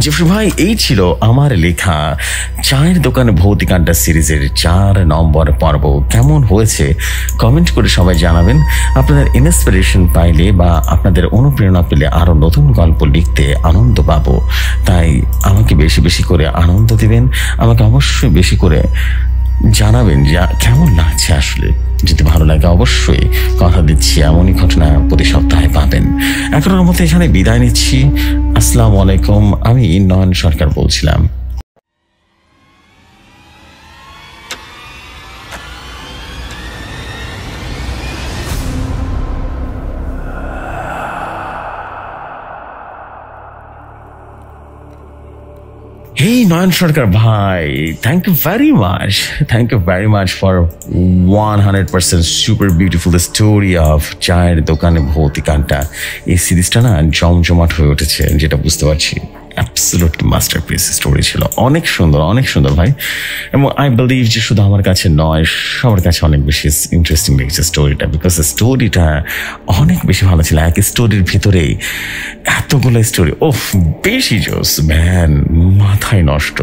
জেফরি ভাই, এই ছিল আমার লেখা চায়ের দোকানে ভৌতিক আড্ডা সিরিজের 4 নম্বর পর্ব। কেমন হয়েছে কমেন্ট করে সবাই জানাবেন। আপনাদের ইন্সপিরেশন পাইলে বা আপনাদের অনুপ্রেরণা পেলে আরো নতুন গল্প লিখতে আনন্দ পাবো। তাই আমাকে বেশি বেশি করে আনন্দ দিবেন, আমাকে অবশ্যই বেশি করে জানাবেন যে কেমন লাগছে। আসলে যদি ভালো লাগে অবশ্যই কথা দিচ্ছি এমনই ঘটনা প্রতি সপ্তাহে পাবেন। এখনের মতো এখানে বিদায় নিচ্ছি। আসসালামু আলাইকুম। আমি নয়ন সরকার বলছিলাম। Hey, Nayan Sarkar bhai, thank you very much. Thank you very much for 100% super beautiful story of চায়ের দোকানে ভৌতিক আড্ডা। এই সিরিজটা না জমজমাট হয়ে উঠেছে, যেটা বুঝতে পারছি। অ্যাবসলিউট মাস্টারপিস স্টোরি ছিল, অনেক সুন্দর ভাই। এবং আই বিলিভ যে শুধু আমার কাছে নয়, সবার কাছে অনেক বেশি ইন্টারেস্টিং লেগেছে স্টোরিটা, বিকজ স্টোরিটা অনেক বেশি ভালো ছিল। এক স্টোরির ভিতরেই এতগুলো স্টোরি, ওফ বেশি জোস ম্যান, মাথায় নষ্ট,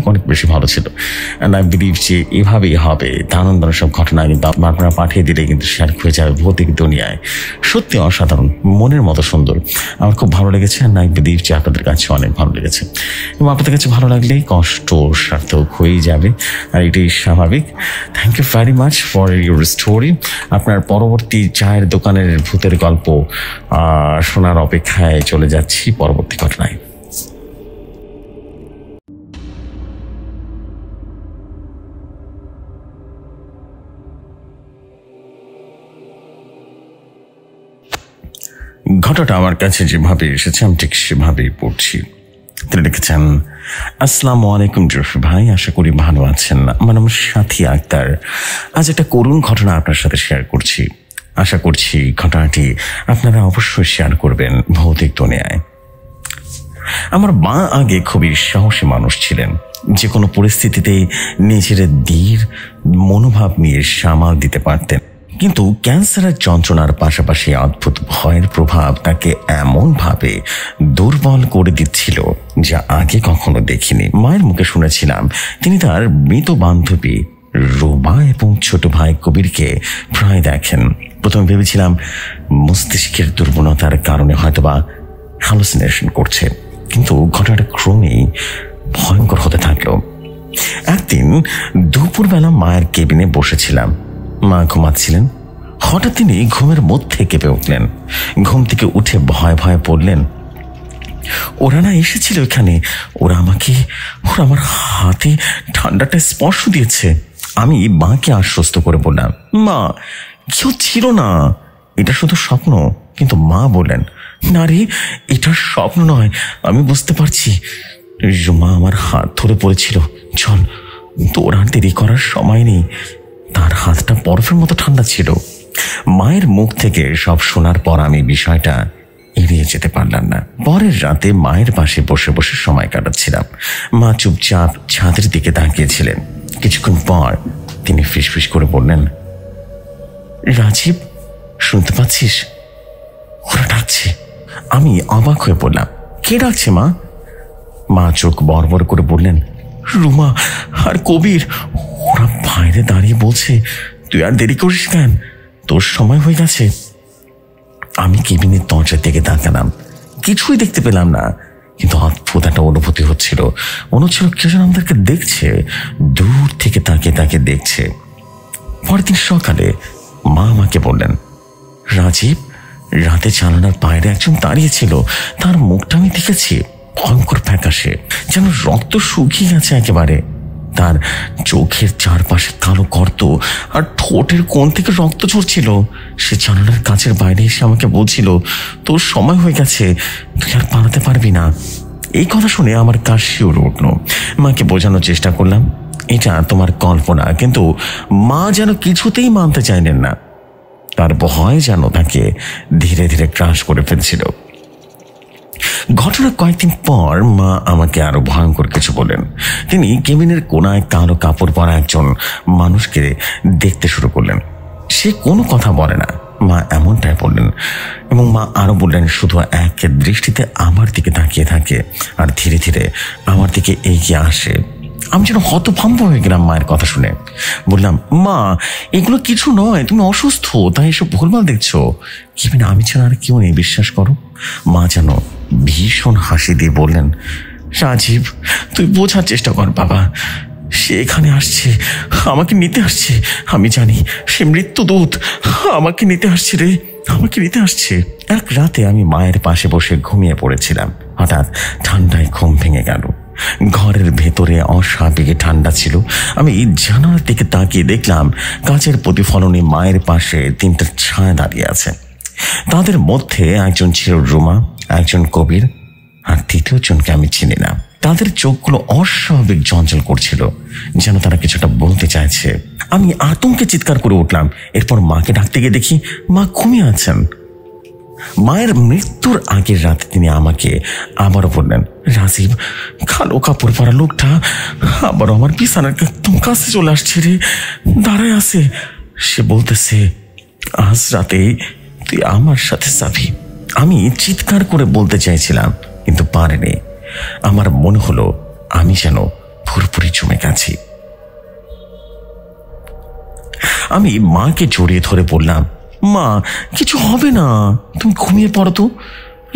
অনেক বেশি ভালো ছিল। অ্যান্ড আই বিলিভ যে এভাবেই হবে। দারুণ সব ঘটনা কিন্তু আপনারা পাঠিয়ে দিলে কিন্তু শেয়ার হয়ে যাবে ভৌতিক দুনিয়ায়। সত্যি অসাধারণ, মনের মতো সুন্দর। আমার খুব ভালো লেগেছে। অ্যান্ড আই বিলিভ যে আপনাদের কাছে অনেক ভালো লেগেছে, এবং আপনাদের কাছে ভালো লাগলেই কষ্ট সার্থক হয়েই যাবে, আর এটাই স্বাভাবিক। Thank you very much for your story. আপনার পরবর্তী চায়ের দোকানের ভূতের গল্প শোনার অপেক্ষায় চলে যাচ্ছি পরবর্তী ঘটনায়। ঘটনাটা আমার কাছে যেভাবে এসেছে আমি ঠিক সেভাবেই পড়ছি। তিনি লিখেছেন, আসসালামু আলাইকুম জফর ভাই, আশা করি ভালো আছেন। আমার নাম সাথী আক্তার। আজ একটা করুণ ঘটনা আপনার সাথে শেয়ার করছি। আশা করছি ঘটনাটি আপনারা অবশ্যই শেয়ার করবেন ভৌতিক দুনিয়ায়। আমার মা আগে খুবই সাহসী মানুষ ছিলেন, যে কোনো পরিস্থিতিতেই নিজের দৃঢ় মনোভাব নিয়ে সামাল দিতে পারতেন। কিন্তু ক্যান্সারের যন্ত্রণার পাশাপাশি অদ্ভুত ভয়ের প্রভাব তাকে এমনভাবে দুর্বল করে দিচ্ছিল যা আগে কখনো দেখিনি। মায়ের মুখে শুনেছিলাম তিনি তার মৃত বান্ধবী রুমা এবং ছোট ভাই কবিরকে প্রায় দেখেন। প্রথমে ভেবেছিলাম মস্তিষ্কের দুর্বলতার কারণে হয়তোবা হ্যালুসিনেশন করছে, কিন্তু ঘটনাটা ক্রমেই ভয়ঙ্কর হতে থাকলো। একদিন দুপুরবেলা মায়ের কেবিনে বসেছিলাম, মা ঘুমাচ্ছিলেন। হঠাৎ তিনি ঘুমের মধ্যে কেঁপে উঠলেন। ঘুম থেকে উঠে ভয়ে ভয়ে পড়লেন, ওরা না এসেছিল এখানে, ওরা আমার হাতে ঠান্ডাটা স্পর্শ দিয়েছে। আমি মাকে আশ্বস্ত করে বললাম, মা কেউ ছিল না, এটা শুধু স্বপ্ন। কিন্তু মা বললেন, না রে, এটা স্বপ্ন নয়, আমি বুঝতে পারছি। মা আমার হাত ধরে পড়েছিল, চল, তোর আর দেরি করার সময় নেই। তার হাতটা বরফের মতো ঠান্ডা ছিল। মায়ের মুখ থেকে সব শোনার পর আমি বিষয়টা এড়িয়ে যেতে পারলাম না। পরের রাতে মায়ের পাশে বসে বসে সময় কাটাচ্ছিলাম। মা চুপচাপ ছাদের দিকে তাকিয়েছিলেন। কিছুক্ষণ পর তিনি ফিসফিস করে বললেন, রাজীব, শুনতে পাচ্ছিস? ওরা ডাকছে। আমি অবাক হয়ে পড়লাম। কে ডাকছে মা? মা চোখ বড় করে বললেন, রুমা আর কবির, ওরা বাইরে দাঁড়িয়ে বলছে তুই আর দেরি করিস কেন, তোর সময় হয়ে গেছে। আমি কেবিনের দরজার দিকে তাকালাম, কিছুই দেখতে পেলাম না, কিন্তু অদ্ভুত একটা অনুভূতি হচ্ছিল। মনে হচ্ছিল কেউ যেন আমাদেরকে দেখছে, দূর থেকে তাকিয়ে দেখছে। পরের দিন সকালে মা আমাকে বললেন, রাজীব, রাতে জানালার বাইরে একজন দাঁড়িয়ে ছিল, তার মুখটা আমি দেখেছি, ভয়ঙ্কর ফ্যাকাশে, যেন রক্ত শুকিয়ে গেছে একেবারে। তার চোখের চারপাশে কালো গর্ত আর ঠোঁটের কোণ থেকে রক্ত ঝরছিল। সে জানালার কাছের বাইরে এসে আমাকে বলছিল, তোর সময় হয়ে গেছে, তুই আর পালাতে পারবি না। এই কথা শুনে আমার কাশ শিউরে উঠল। মাকে বোঝানোর চেষ্টা করলাম এটা তোমার কল্পনা, কিন্তু মা যেন কিছুতেই মানতে চাইলেন না। তার ভয় যেন তাকে ধীরে ধীরে গ্রাস করে ফেলছিল। ঘটনার কয়েকদিন পর মা আমাকে আরো ভয়ঙ্কর কিছু বলেন। তিনি কেবিনের কোনায় কালো কাপড় পরা একজন মানুষকে দেখতে শুরু করলেন। সে কোনো কথা বলে না, মা এমনটাই বললেন। এবং মা আরো বললেন, শুধু এক দৃষ্টিতে আমার দিকে তাকিয়ে থাকে আর ধীরে ধীরে আমার দিকে এগিয়ে আসে। আমি যেন হতভম্ব হয়ে গেলাম মায়ের কথা শুনে। বললাম, মা, এগুলো কিছু নয়, তুমি অসুস্থ, তাই এসব ভুলভাল দেখছো। কেবিনে আমি ছাড়া আর কেউ নেই, বিশ্বাস করো। মা যেন ভীষণ হাসি দিয়ে বললেন, রাজীব, তুই বোঝার চেষ্টা কর বাবা, সে এখানে আসছে, আমাকে নিতে আসছে। আমি জানি সে মৃত্যুদূত, আমাকে নিতে আসছে রে, আমাকে নিতে আসছে। এক রাতে আমি মায়ের পাশে বসে ঘুমিয়ে পড়েছিলাম। হঠাৎ ঠান্ডায় ঘুম ভেঙে গেল। ঘরের ভেতরে অস্বাভাবিক ঠান্ডা ছিল। আমি জানালার দিকে তাকিয়ে দেখলাম কাচের প্রতিফলনে মায়ের পাশে তিনটা ছায়া দাঁড়িয়ে আছে। তাদের মধ্যে একজন ছিল রুমা, একজন কবির, আর তৃতীয় জনকে আমি চিনি না। তাদের চোখগুলো অস্বাভাবিক জ্বলজ্বল করছিল, যেন তারা কিছুটা বলতে চাইছে। আমি আতঙ্কে চিৎকার করে উঠলাম। এরপর মাকে ডাকতে গিয়ে দেখি মা ঘুমিয়ে আছেন। মায়ের মৃত্যুর আগের রাতে তিনি আমাকে আবারও বললেন, রাজীব, কালো কাপড় পরা লোকটা আবারও আমার বিছানার একদম কাছে চলে আসছে রে, দাঁড়ায় আছে। সে বলতেছে, আজ রাতে তুই আমার সাথে যাবি। আমি চিৎকার করে বলতে চাইছিলাম, কিন্তু পারিনি। আমার মনে হলো আমি যেন পুরোপুরি জমে গেছি। আমি মাকে জড়িয়ে ধরে বললাম, মা, কিছু হবে না, তুমি ঘুমিয়ে পড়ো তো,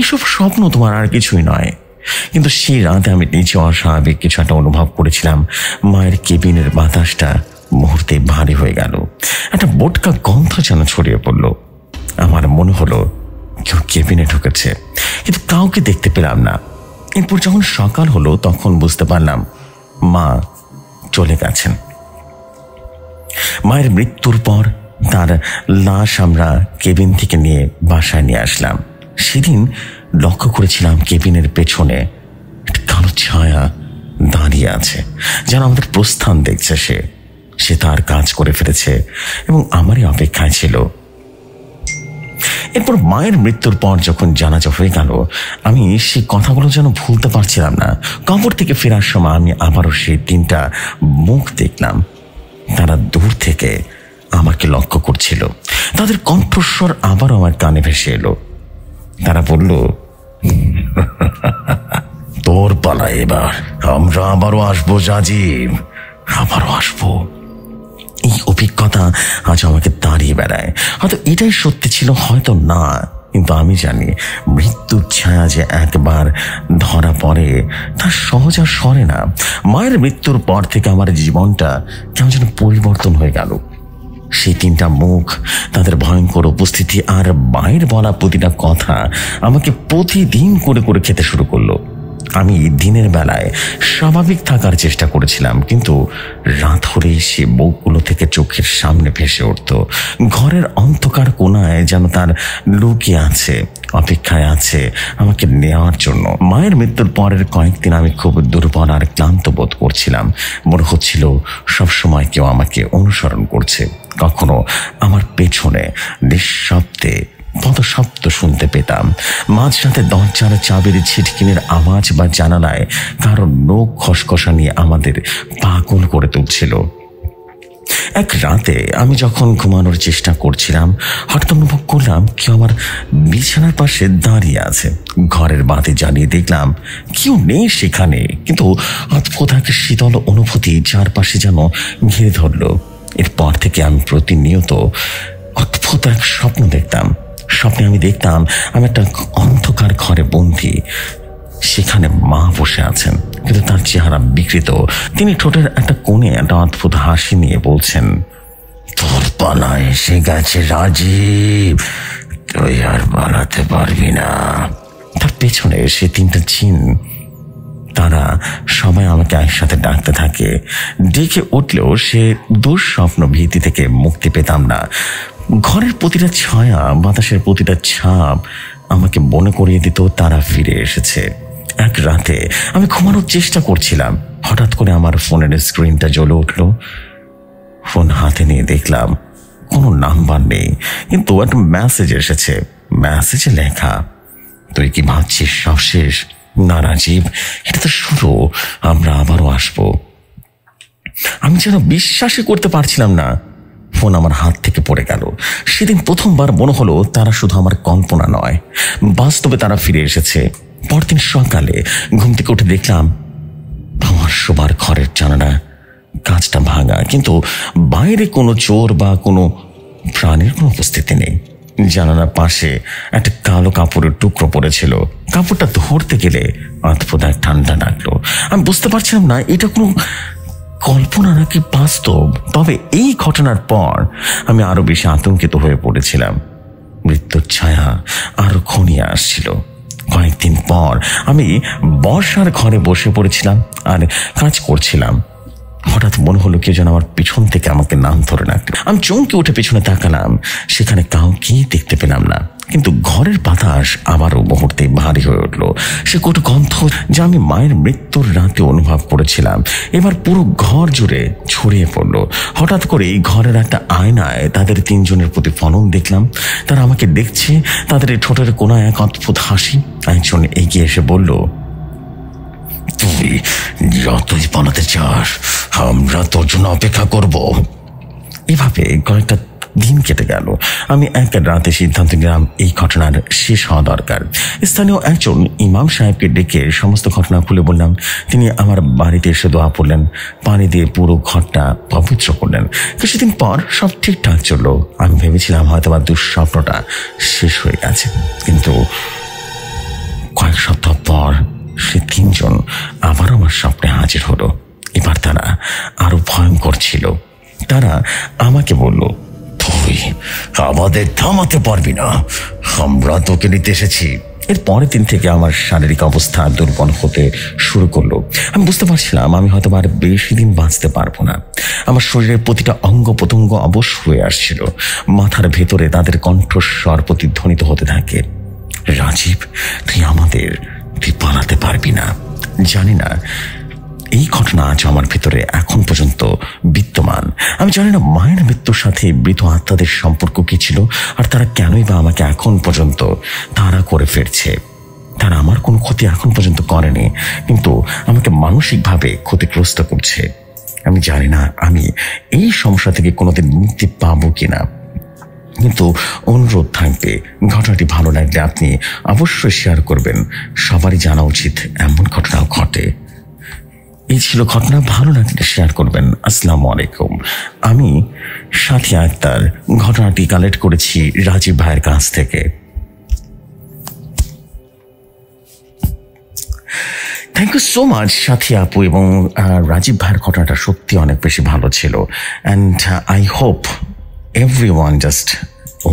এসব স্বপ্ন, তোমার আর কিছুই নয়। কিন্তু সেই রাতে আমি নিচে অস্বাভাবিক কিছু একটা অনুভব করেছিলাম। মায়ের কেবিনের বাতাসটা মুহূর্তে ভারী হয়ে গেল। একটা বোটকা গন্ধ যেন ছড়িয়ে পড়ল। আমার মনে হলো কেউ কেবিনে ঢুকেছে, কিন্তু কাউকে দেখতে পেলাম না। এরপর যখন সকাল হলো তখন বুঝতে পারলাম মা চলে গেছেন। মায়ের মৃত্যুর পর তার লাশ আমরা কেবিন থেকে নিয়ে বাসায় নিয়ে আসলাম। সেদিন লক্ষ্য করেছিলাম কেবিনের পেছনে একটা কালো ছায়া দাঁড়িয়ে আছে, যেন আমাদের প্রস্থান দেখছে। সে তার কাজ করে ফেলেছে এবং আমারই অপেক্ষায় ছিল। এরপর মায়ের মৃত্যুর পর যখন জানাজা হয়ে গেল, আমি সেই কথাগুলো যেন ভুলতে পারছিলাম না। কবর থেকে ফেরার সময় আমি আবারও সেই তিনটা মুখ দেখলাম। তারা দূর থেকে আমাকে লক্ষ্য করছিল। তাদের কণ্ঠস্বর আবারও আমার কানে ভেসে এলো। তারা বলল, তোর পালা এবার, আমরা আবারও আসবো রাজীব, আবারও আসবো। এই অভিজ্ঞতা আজ আমাকে দাঁড়িয়ে বেড়ায়। হয়তো এটাই সত্যি ছিল, হয়তো না, কিন্তু আমি জানি মৃত্যুর ছায়া যে একবার ধরা পড়ে তা সহজ আর সরে না। মায়ের মৃত্যুর পর থেকে আমার জীবনটা কেমন যেন পরিবর্তন হয়ে গেল। সেই তিনটা মুখ, তাদের ভয়ঙ্কর উপস্থিতি আর মায়ের বলা প্রতিটা কথা আমাকে প্রতিদিন করে করে খেতে শুরু করলো। আমি দিনের বেলায় স্বাভাবিক থাকার চেষ্টা করেছিলাম, কিন্তু রাত হলেই সে মুখগুলো থেকে চোখের সামনে ভেসে উঠত। ঘরের অন্ধকার কোণায় যেন তার লুকিয়ে আছে, অপেক্ষায় আছে আমাকে নেওয়ার জন্য। মায়ের মৃত্যুর পরের কয়েকদিন আমি খুব দুর্বল আর ক্লান্ত বোধ করছিলাম। মনে হচ্ছিল সবসময় কেউ আমাকে অনুসরণ করছে। কখনো আমার পেছনে নিঃশব্দে পদশব্দ শুনতে পেতাম। মাঝরাতে দরজার চাবির ছিটকিনের আওয়াজ বা জানালায় কারো নখ খসখসানি আমাদের পাগল করে তুলছিল। এক রাতে আমি যখন ঘুমানোর চেষ্টা করছিলাম, হঠাৎ অনুভব করলাম কেউ আমার বিছানার পাশে দাঁড়িয়ে আছে। ঘরের বাতি জ্বালিয়ে দেখলাম কেউ নেই সেখানে, কিন্তু অদ্ভুত এক শীতল অনুভূতি চারপাশে যেন ঘিরে ধরল। এরপর থেকে আমি প্রতিনিয়ত অদ্ভুত এক স্বপ্ন দেখতাম। স্বপ্নে আমি দেখতাম আমি একটা অন্ধকার ঘরে বন্দী। সেখানে মা বসে আছেন, কিন্তু তার চেহারা বিকৃত। তিনি ঠোঁটের একটা কোণে একটা অদ্ভুত হাসি নিয়ে বলছেন, তোর পালা এসে গেছে রাজীব, তুই আর পালাতে পারবি না। তার পেছনে সে 3টা জিন, তারা সবাই আমাকে একসাথে ডাকতে থাকে। ডেকে উঠলেও সে দুঃস্বপ্ন ভীতি থেকে মুক্তি পেতাম না। ঘরের প্রতিটা ছায়া, বাতাসের প্রতিটা ছাপ আমাকে মনে করিয়ে দিত তারা ফিরে এসেছে। এক রাতে আমি ঘুমানোর চেষ্টা করছিলাম, হঠাৎ করে আমার ফোনের স্ক্রিনটা জ্বলে উঠল। ফোন হাতে নিয়ে দেখলাম কোনো নাম্বার নেই, কিন্তু একটা মেসেজ এসেছে। মেসেজে লেখা, তুই কি ভাবছিস সব শেষ? না রাজীব, এটা তো শুরু, আমরা আবারও আসবো। আমি যেন বিশ্বাসই করতে পারছিলাম না। ফোন আমার হাত থেকে পড়ে গেল। সেদিন প্রথমবার মনে হলো তারা শুধু আমার কল্পনা নয়, বাস্তবে তারা ফিরে এসেছে। পরদিন সকালে ঘুম থেকে উঠে দেখলাম আমার শোবার ঘরের জানালা কাঁচটা ভাঙা, কিন্তু বাইরে কোনো চোর বা কোনো প্রাণীর কোনো উপস্থিতি নেই। জানালার পাশে একটা কালো কাপড়ের টুকরো পড়েছিল। কাপড়টা ধরতে গেলে অদ্ভুত এক ঠান্ডা লাগলো। আমি বুঝতে পারছিলাম না এটা কোনো কল্পনা নাকি বাস্তব। তবে এই ঘটনার পর আমি আরো বেশি আতঙ্কিত হয়ে পড়েছিলাম। মৃত্যুর ছায়া আরো ঘনিয়ে আসছিল। কয়েকদিন পর আমি বর্ষার ঘরে বসে পড়েছিলাম আর কাজ করছিলাম। হঠাৎ মনে হলো কেউ যেন আমার পিছন থেকে আমাকে নাম ধরে ডাকলো। আমি চমকে উঠে পেছনে তাকালাম, সেখানে কাউকেই দেখতে পেলাম না। কিন্তু ঘরের বাতাস আবারও মুহূর্তে ভারী হয়ে উঠল। সে কটু গন্ধ যা আমি মায়ের মৃত্যুর রাতে অনুভব করেছিলাম এবার পুরো ঘর জুড়ে ছড়িয়ে পড়ল। হঠাৎ করে এই ঘরের একটা আয়নায় তাদের 3 জনের প্রতিফলন দেখলাম। তারা আমাকে দেখছে, তাদের ঠোঁটের কোনায় এক অদ্ভুত হাসি। একজন এগিয়ে এসে বলল, তুই যতই পালাতে চাস, আমরা তোর জন্য অপেক্ষা করব। এভাবে কয়েকটা দিন কেটে গেল। আমি এক রাতে সিদ্ধান্ত নিলাম এই ঘটনার শেষ হওয়া দরকার। স্থানীয় একজন ইমাম সাহেবকে ডেকে সমস্ত ঘটনা খুলে বললাম। তিনি আমার বাড়িতে এসে দোয়া পড়লেন, পানি দিয়ে পুরো ঘরটা পবিত্র করলেন। কিছুদিন পর সব ঠিকঠাক চললো। আমি ভেবেছিলাম হয়তো বা দুঃস্বপ্নটা শেষ হয়ে গেছে, কিন্তু কয়েক সপ্তাহ পর সে 3 জন আবার আমার স্বপ্নে হাজির হলো। এবার তারা আরো ভয়ঙ্কর ছিল। তারা আমাকে বলল, তুই আমাদের থামাতে পারবি না, আমরা তোকে নিতে এসেছি। এর পরের দিন থেকে আমার শারীরিক অবস্থা দুর্বল হতে শুরু করলো। আমি বুঝতে পারছিলাম আমি হয়তো আর বেশি দিন বাঁচতে পারবো না। আমার শরীরের প্রতিটা অঙ্গ প্রত্যঙ্গ অবশ হয়ে আসছিল। মাথার ভেতরে তাদের কণ্ঠস্বর প্রতিধ্বনিত হতে থাকে, রাজীব তুই পালাতে পারবি না। জানি না এই ঘটনা আজ আমার ভেতরে এখন পর্যন্ত বিদ্যমান। আমি জানি না মায়ের মৃত্যুর সাথে মৃত আত্মাদের সম্পর্ক কি ছিল, আর তারা কেনই বা আমাকে এখন পর্যন্ত তাড়া করে ফিরছে। তারা আমার কোনো ক্ষতি এখন পর্যন্ত করেনি, কিন্তু আমাকে মানসিকভাবে ক্ষতিগ্রস্ত করছে। আমি জানি না আমি এই সমস্যা থেকে কোনোদিন মুক্তি পাবো কিনা, কিন্তু অনুরোধ থাকবে ঘটনাটি ভালো লাগলে আপনি অবশ্যই শেয়ার করবেন। সবারই জানা উচিত এমন ঘটনাও ঘটে। এই ছিল ঘটনা, ভালো লাগলে শেয়ার করবেন। আসসালামু আলাইকুম। আমি সাথী আক্তার ঘটনাটি কালেক্ট করেছি রাজীব ভাইয়ের কাছ থেকে। থ্যাংক ইউ সো মাচ সাথী আপু, এবং রাজীব ভাইয়ের ঘটনাটা সত্যি অনেক বেশি ভালো ছিল। And I hope everyone just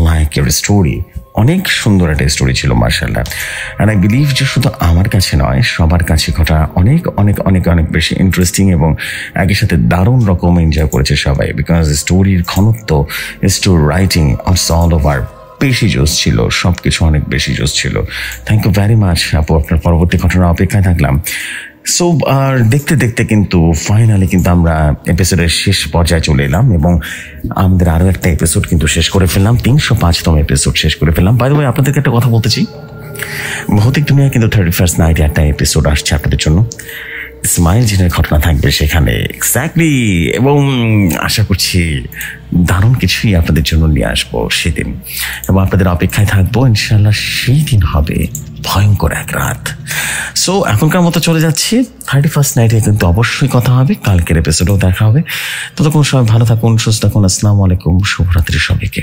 like your story. অনেক সুন্দর একটা স্টোরি ছিল মাশাআল্লাহ। অ্যান্ড আই বিলিভ যে শুধু আমার কাছে নয়, সবার কাছে ঘটনা অনেক অনেক অনেক অনেক বেশি ইন্টারেস্টিং এবং একই সাথে দারুণ রকম এনজয় করেছে সবাই। বিকজ স্টোরির ঘনত্ব, স্টোরি রাইটিং অল ওভার বেশি জোস ছিল, সব কিছু অনেক বেশি জোস ছিল। থ্যাংক ইউ ভেরি মাচ আপু, আপনার পরবর্তী ঘটনার অপেক্ষায় থাকলাম। সো আর দেখতে দেখতে কিন্তু ফাইনালি কিন্তু আমরা এপিসোডের শেষ পর্যায়ে চলে এলাম, এবং আমাদের আরও একটা এপিসোড কিন্তু শেষ করে ফেললাম। 305তম এপিসোড শেষ করে ফেললাম। বাই দ্য ওয়ে, আপনাদেরকে একটা কথা বলতেছি, ভৌতিক দুনিয়া কিন্তু 31st নাইটে একটা এপিসোড আসছে আপনাদের জন্য। ইসমাইল জিনের ঘটনা থাকবে সেখানে এক্স্যাক্টলি, এবং আশা করছি দারুণ কিছুই আপনাদের জন্য নিয়ে আসবো সেদিন, এবং আপনাদের অপেক্ষায় থাকবো ইনশাল্লাহ। সেই দিন হবে ভয়ঙ্কর এক রাত। সো এখনকার মতো চলে যাচ্ছি, 31st নাইটে কিন্তু অবশ্যই কথা হবে, কালকের এপিসোডেও দেখা হবে। ততক্ষণ সবাই ভালো থাকুন, সুস্থ থাকুন। আসসালামু আলাইকুম, শুভরাত্রি সবাইকে।